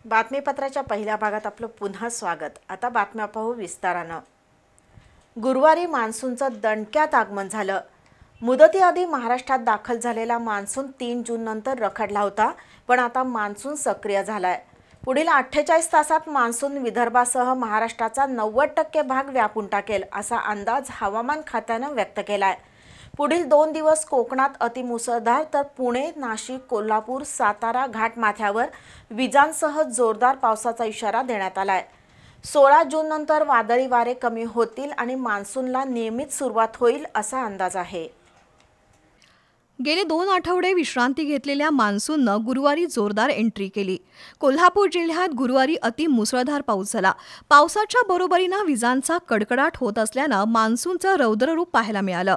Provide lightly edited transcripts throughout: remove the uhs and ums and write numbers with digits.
बातमीपत्राच्या पहिल्या भागात आपलं पुन्हा स्वागत। आता बातम्या पाहू विस्तारानं। गुरुवारी मान्सूनचं दणक्यात आगमन झालं। मुदतीआधी महाराष्ट्रात दाखल झालेला मान्सून 3 जून नंतर रखडला होता, पण आता मान्सून सक्रिय झालाय। पुढील 48 तासात मान्सून विदर्भासह महाराष्ट्राचा 90% भाग व्यापून टाकेल असा अंदाज हवामान खात्यानं व्यक्त केलाय। पुढील 2 दिवस कोकणात अतिमुसळधार तर पुणे, नाशिक, कोल्हापूर, सातारा घाटमाथ्यावर विजांसह जोरदार पावसाचा इशारा देण्यात आलाय। 16 जून नंतर वादळी वारे कमी होतील आणि मान्सूनला नियमित सुरुवात होईल असा अंदाज आहे। गेले 2 आठवडे विश्रांती घेतलेल्या मान्सूननं गुरुवारी जोरदार एंट्री केली। कोल्हापूर जिल्ह्यात गुरुवारी अति मुसळधार पाऊस झाला। पावसाच्या बरोबरीनं विजांचा कडकडाट होत असल्यानं मान्सूनचं रौद्ररूप पाहायला मिळालं।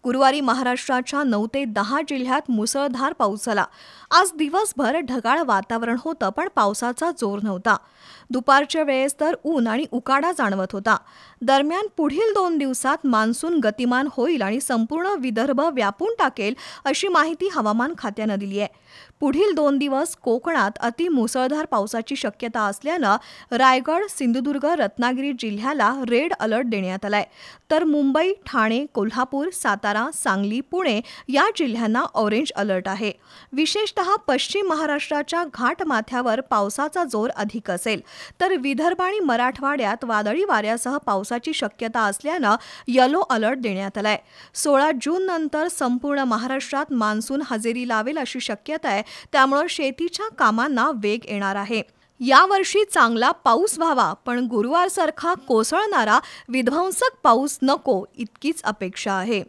गुरुवारी महाराष्ट्राच्या 9 ते 10 जिल्ह्यात मुसळधार पाऊस झाला। आज दिवसभर ढगाळ वातावरण होतं, पण पावसाचा जोर नव्हता। दुपारच्या वेळेस तर ऊन आणि उकाडा जाणवत होता। दरम्यान पुढील 2 दिवसात मान्सून गतिमान होईल आणि संपूर्ण विदर्भ व्यापून टाकेल अशी माहिती हवामान खात्यानं दिली आहे। पुढील 2 दिवस कोकणात अति मुसळधार पावसाची शक्यता असल्यानं रायगड, सिंधुदुर्ग, रत्नागिरी जिल्ह्याला रेड अलर्ट देण्यात आलाय, तर मुंबई, ठाणे, कोल्हापूर, सातारा, सांगली, पुणे या जिल्ह्यांना ऑरेंज अलर्ट आहे। विशेषतः पश्चिम महाराष्ट्राच्या घाटमाथ्यावर पावसाचा जोर अधिक असेल, तर विदर्भ आणि मराठवाड्यात वादळी वाऱ्यासह पावसाची शक्यता असल्यानं येलो अलर्ट देण्यात आलाय। 16 जून नंतर संपूर्ण महाराष्ट्रात मान्सून हजेरी लावेल अशी शक्यता आहे, त्यामुळे शेतीच्या कामांना वेग येणार आहे। यावर्षी चांगला पाऊस व्हावा, पण गुरुवारसारखा कोसळणारा विध्वंसक पाऊस नको इतकीच अपेक्षा आहे।